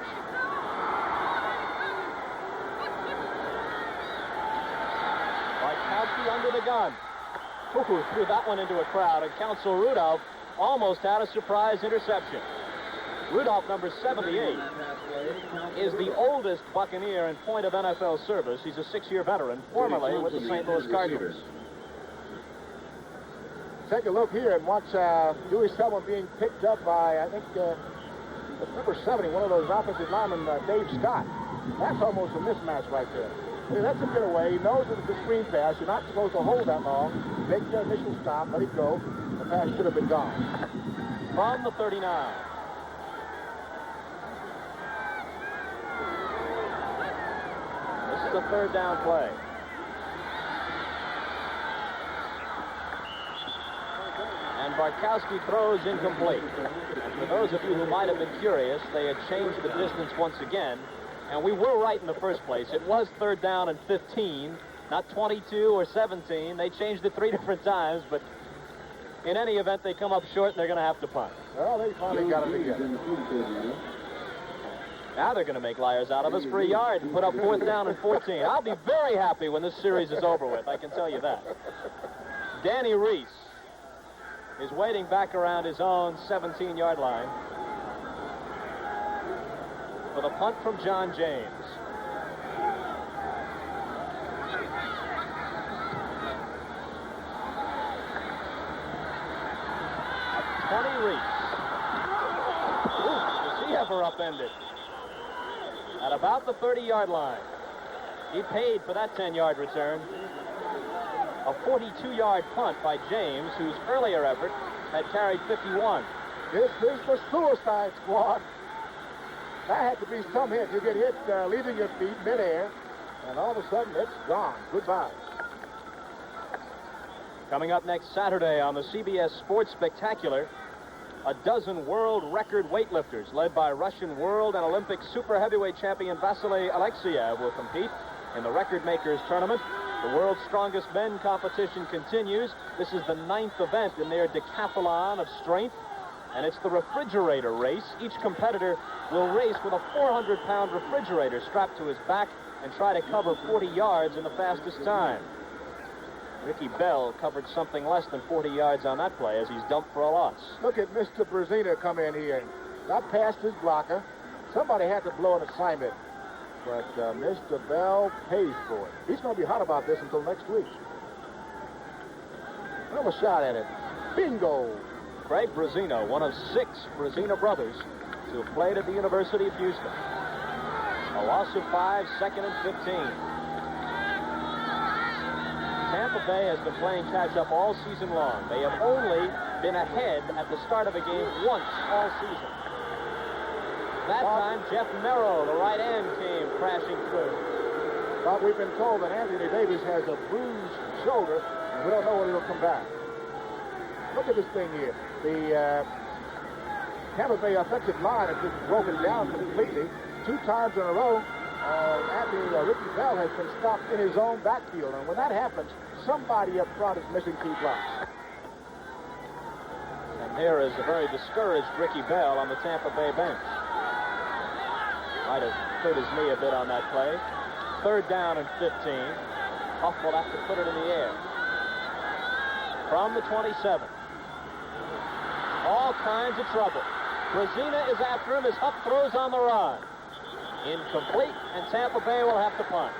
Bartkowski under the gun. Ooh, threw that one into a crowd, and Counsel Rudolph almost had a surprise interception. Rudolph, number 78, is the oldest Buccaneer in point of NFL service. He's a 6-year veteran, formerly with the St. Louis Cardinals. Take a look here and watch Dewey Selman being picked up by, I think, number 70, one of those offensive linemen, Dave Scott. That's almost a mismatch right there. See, that's a getaway. He knows that it's a screen pass. You're not supposed to hold that long. Make the initial stop, let it go. The pass should have been gone. From the 39. This is the third down play. And Bartkowski throws incomplete. And for those of you who might have been curious, they had changed the distance once again. And we were right in the first place. It was third down and 15, not 22 or 17. They changed it 3 different times, but in any event, they come up short and they're going to have to punt. Well, they finally got it together. Now they're going to make liars out of us for a yard and put up fourth down and 14. I'll be very happy when this series is over with, I can tell you that. Danny Reese is waiting back around his own 17-yard line for the punt from John James. A 20 Reese. Ooh, is he ever upended? At about the 30-yard line. He paid for that 10-yard return. A 42-yard punt by James, whose earlier effort had carried 51. This is the Suicide Squad. That had to be some hit. You get hit leaving your feet midair, and all of a sudden it's gone. Goodbye. Coming up next Saturday on the CBS Sports Spectacular, a dozen world record weightlifters led by Russian world and Olympic super heavyweight champion Vasily Alexiev will compete in the Record Makers Tournament. The world's strongest men competition continues. This is the 9th event in their decathlon of strength, and it's the refrigerator race. Each competitor will race with a 400-pound refrigerator strapped to his back and try to cover 40 yards in the fastest time. Ricky Bell covered something less than 40 yards on that play as he's dumped for a loss. Look at Mr. Brzezina come in here. Got past his blocker. Somebody had to blow an assignment. But Mr. Bell pays for it. He's going to be hot about this until next week. Another shot at it. Bingo! Craig Brzezina, one of 6 Brzezina brothers who have played at the University of Houston. A loss of 5, second and 15. Tampa Bay has been playing catch-up all season long. They have only been ahead at the start of a game once all season. That time, Jeff Merrow, the right end, came crashing through. But we've been told that Anthony Davis has a bruised shoulder, and we don't know when he'll come back. Look at this thing here. The Tampa Bay offensive line has just broken down completely. 2 times in a row, Ricky Bell has been stopped in his own backfield. And when that happens, somebody up front is missing 2 blocks. And here is a very discouraged Ricky Bell on the Tampa Bay bench. Might have hurt his knee a bit on that play. Third down and 15. Huff will have to put it in the air. From the 27. All kinds of trouble. Brazina is after him as Hupp throws on the run. Incomplete, and Tampa Bay will have to punt.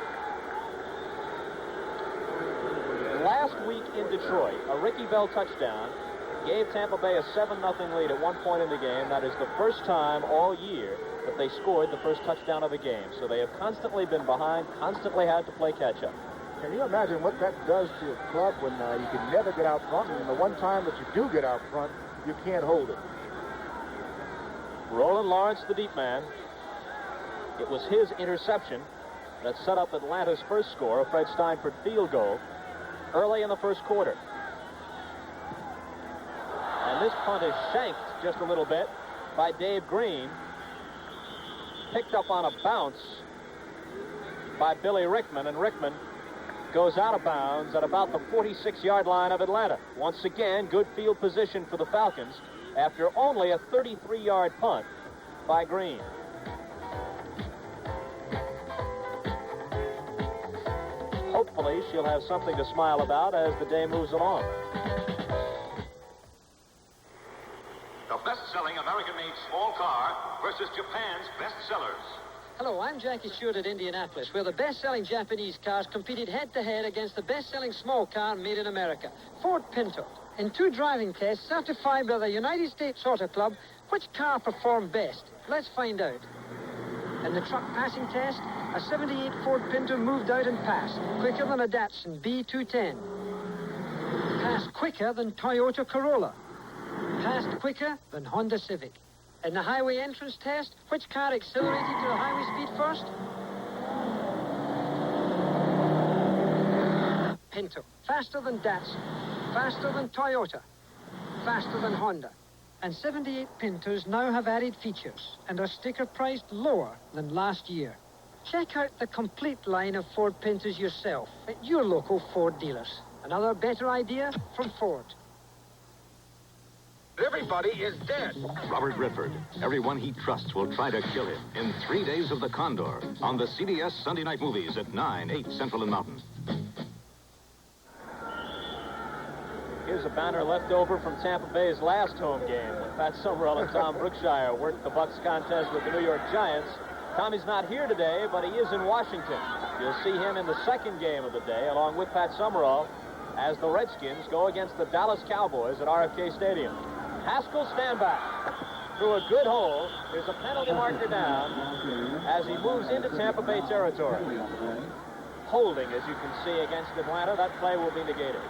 Last week in Detroit, a Ricky Bell touchdown gave Tampa Bay a 7-0 lead at one point in the game. That is the first time all year that they scored the first touchdown of the game. So they have constantly been behind, constantly had to play catch-up. Can you imagine what that does to a club when you can never get out front, and the one time that you do get out front, you can't hold it? Roland Lawrence, the deep man. It was his interception that set up Atlanta's first score, a Fred Steinfurt field goal, early in the first quarter. And this punt is shanked just a little bit by Dave Green. Picked up on a bounce by Billy Rickman, and Rickman goes out of bounds at about the 46-yard line of Atlanta. Once again, good field position for the Falcons after only a 33-yard punt by Green. Hopefully, she'll have something to smile about as the day moves along. The best-selling American-made small car versus Japan's best-sellers. Hello, I'm Jackie Stewart at Indianapolis, where the best-selling Japanese cars competed head-to-head against the best-selling small car made in America, Ford Pinto. In 2 driving tests certified by the United States Auto Club, which car performed best? Let's find out. In the truck passing test, a 78 Ford Pinto moved out and passed, quicker than a Datsun B210. Passed quicker than Toyota Corolla. Passed quicker than Honda Civic. In the highway entrance test, which car accelerated to the highway speed first? Pinto. Faster than Datsun. Faster than Toyota. Faster than Honda. And 78 Pintos now have added features and are sticker priced lower than last year. Check out the complete line of Ford Pintos yourself at your local Ford dealers. Another better idea from Ford. Everybody is dead. Robert Redford. Everyone he trusts will try to kill him in 3 Days of the Condor on the CBS Sunday Night Movies at 9, 8 Central and Mountain. Here's a banner left over from Tampa Bay's last home game when Pat Summerall and Tom Brookshire worked the Bucks contest with the New York Giants. Tommy's not here today, but he is in Washington. You'll see him in the second game of the day, along with Pat Summerall, as the Redskins go against the Dallas Cowboys at RFK Stadium. Haskell stand back through a good hole. There's a penalty marker down as he moves into Tampa Bay territory. Holding, as you can see, against Atlanta. That play will be negated.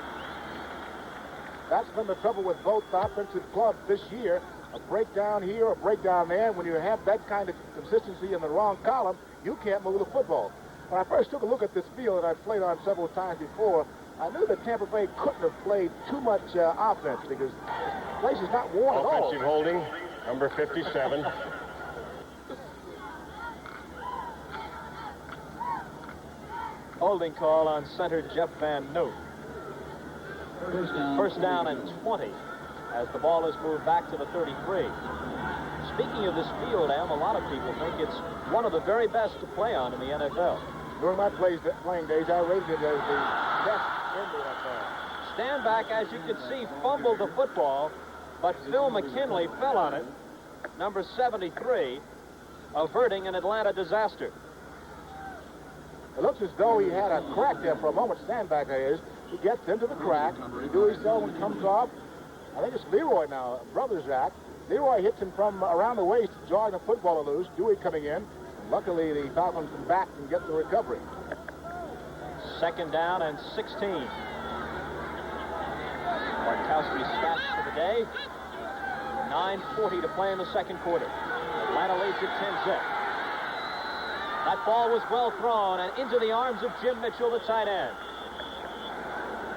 That's been the trouble with both offensive clubs this year. A breakdown here, a breakdown there. When you have that kind of consistency in the wrong column, you can't move the football. When I first took a look at this field that I've played on several times before, I knew that Tampa Bay couldn't have played too much offense because the place is not worn at all. Offensive holding, number 57. Holding call on center Jeff Van Noot. First down and 20 as the ball is moved back to the 33. Speaking of this field, Am, a lot of people think it's one of the very best to play on in the NFL. During my playing days, I rated it as the best in the NFL. Stand-back, as you can see, fumbled the football, but Phil McKinley fell on it. Number 73, averting an Atlanta disaster. It looks as though he had a crack there for a moment. Stand-back there is. He gets into the crack. Dewey Selwyn comes off. I think it's Leroy now, brother Zach. Leroy hits him from around the waist, jawing the football loose. Dewey coming in. Luckily, the Falcons come back and get the recovery. Second down and 16. Bartkowski stats for the day. 9:40 to play in the second quarter. Atlanta leads at 10-zip. That ball was well thrown and into the arms of Jim Mitchell, the tight end.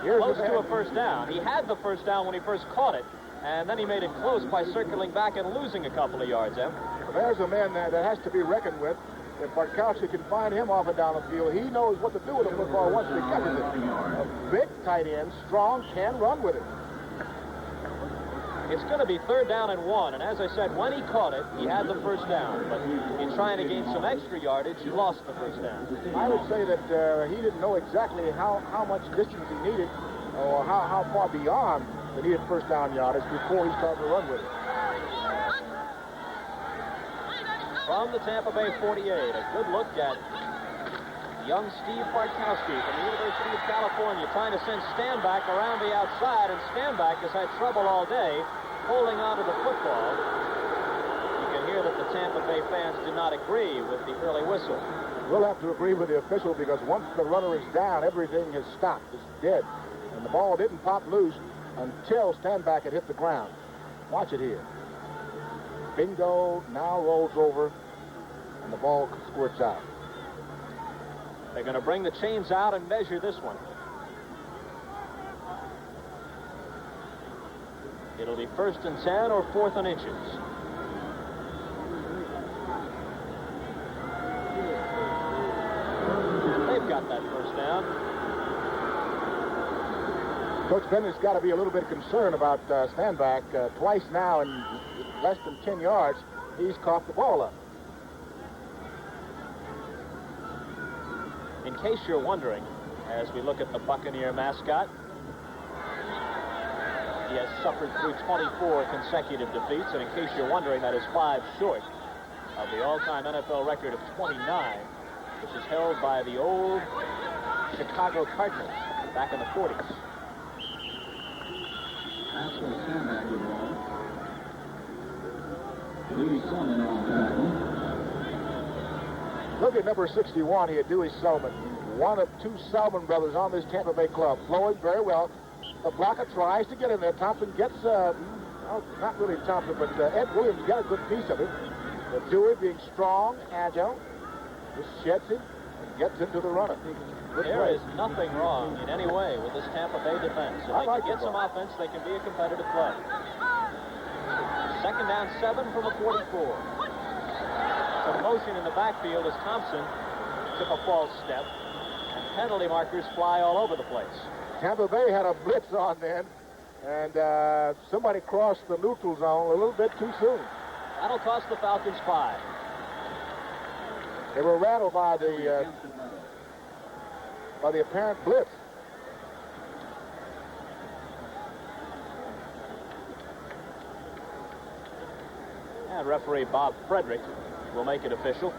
Close to a first down. He had the first down when he first caught it, and then he made it close by circling back and losing a couple of yards, Em. Well, there's a man that has to be reckoned with. If Bartkowski can find him off and down the field, he knows what to do with the football once he catches it. A big tight end, strong, can run with it. It's going to be third down and 1, and as I said, when he caught it, he had the first down. But in trying to gain some extra yardage, he lost the first down. I would say that he didn't know exactly how much distance he needed or how far beyond the needed first down yardage before he started to run with it. From the Tampa Bay 48, a good look at young Steve Bartkowski from the University of California trying to send Stanback around the outside, and Stanback has had trouble all day holding on to the football. You can hear that the Tampa Bay fans do not agree with the early whistle. We'll have to agree with the official because once the runner is down, everything has stopped. It's dead. And the ball didn't pop loose until Stanback had hit the ground. Watch it here. Bingo now rolls over, and the ball squirts out. They're going to bring the chains out and measure this one. It'll be 1st and 10 or 4th and inches. They've got that first down. Coach Bennett's got to be a little bit concerned about Stanback. Twice now in less than 10 yards, he's caught the ball up. In case you're wondering, as we look at the Buccaneer mascot, he has suffered through 24 consecutive defeats, and in case you're wondering, that is 5 short of the all-time NFL record of 29, which is held by the old Chicago Cardinals back in the 40s. That's what Stanback did wrong. Louis Sullivan on tackle. Look at number 61 here, Dewey Sullivan. One of 2 Sullivan brothers on this Tampa Bay club. Flowing very well. The blocker tries to get in there. Thompson gets, not really Thompson, but Ed Williams got a good piece of it. But Dewey being strong, agile, just sheds him and gets into the runner. There is nothing wrong in any way with this Tampa Bay defense. If they can get some offense, they can be a competitive club. 2nd down 7 from a 44. Some motion in the backfield as Thompson took a false step, and penalty markers fly all over the place. Tampa Bay had a blitz on then, and somebody crossed the neutral zone a little bit too soon. That'll cost the Falcons 5. They were rattled by the apparent blitz. And referee Bob Frederick will make it official.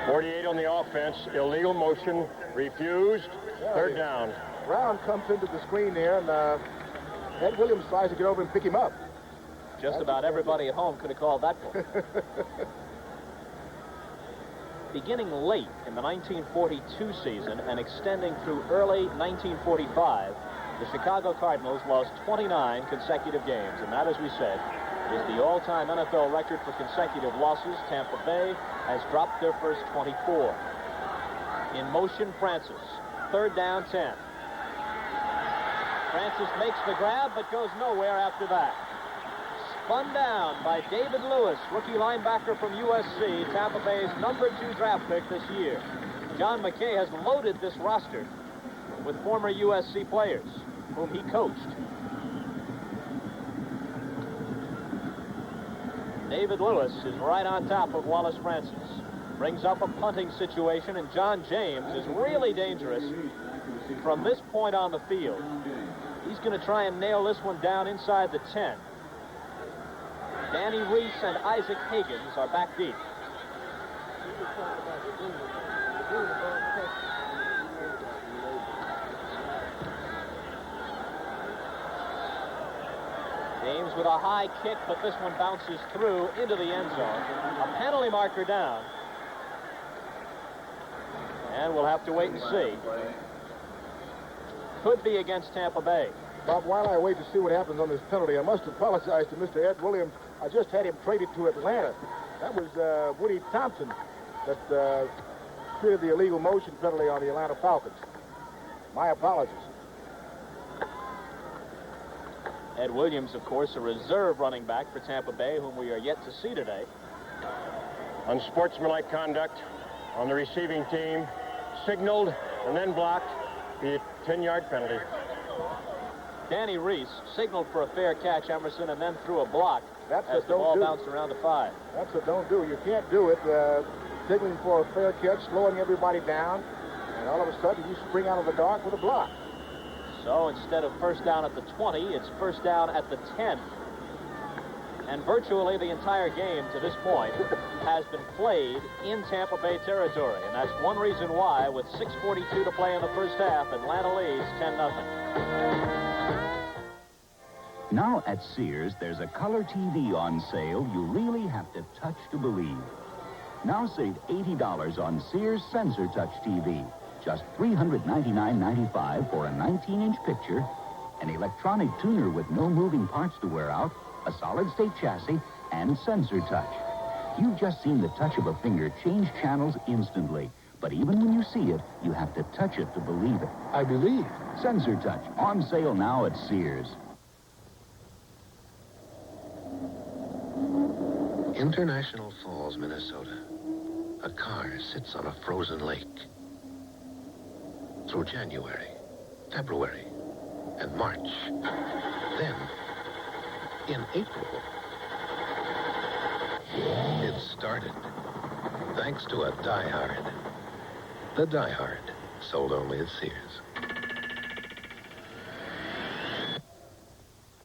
.48 on the offense, illegal motion, refused, 3rd down. Brown comes into the screen there, and Ed Williams tries to get over and pick him up. Just about everybody at home could have called that one. Beginning late in the 1942 season and extending through early 1945, the Chicago Cardinals lost 29 consecutive games, and that, as we said, is the all-time NFL record for consecutive losses. Tampa Bay has dropped their first 24. In motion, Francis. 3rd down, 10. Francis makes the grab, but goes nowhere after that. Spun down by David Lewis, rookie linebacker from USC, Tampa Bay's number 2 draft pick this year. John McKay has loaded this roster with former USC players whom he coached. David Lewis is right on top of Wallace Francis. Brings up a punting situation, and John James is really dangerous from this point on the field. He's going to try and nail this one down inside the 10. Danny Reese and Isaac Higgins are back deep. James with a high kick, but this one bounces through into the end zone. A penalty marker down. And we'll have to wait and see. Could be against Tampa Bay. Bob, while I wait to see what happens on this penalty, I must apologize to Mr. Ed Williams. I just had him traded to Atlanta. That was Woody Thompson that created the illegal motion penalty on the Atlanta Falcons. My apologies. Ed Williams, of course, a reserve running back for Tampa Bay, whom we are yet to see today. Unsportsmanlike conduct on the receiving team, signaled and then blocked, be a 10-yard penalty. Danny Reese signaled for a fair catch, Emerson, and then threw a block as the ball bounced around the 5. That's a don't do. You can't do it. Signaling for a fair catch, slowing everybody down, and all of a sudden you spring out of the dark with a block. So instead of first down at the 20, it's first down at the 10. And virtually the entire game to this point has been played in Tampa Bay territory. And that's one reason why, with 6:42 to play in the first half, Atlanta leads 10-0. Now at Sears, there's a color TV on sale you really have to touch to believe. Now save $80 on Sears Sensor Touch TV. Just $399.95 for a 19-inch picture, an electronic tuner with no moving parts to wear out, a solid-state chassis, and sensor touch. You've just seen the touch of a finger change channels instantly. But even when you see it, you have to touch it to believe it. I believe. Sensor Touch, on sale now at Sears. International Falls, Minnesota. A car sits on a frozen lake. Through January, February, and March. Then, in April, it started. Thanks to a Die Hard. The Die Hard, sold only at Sears.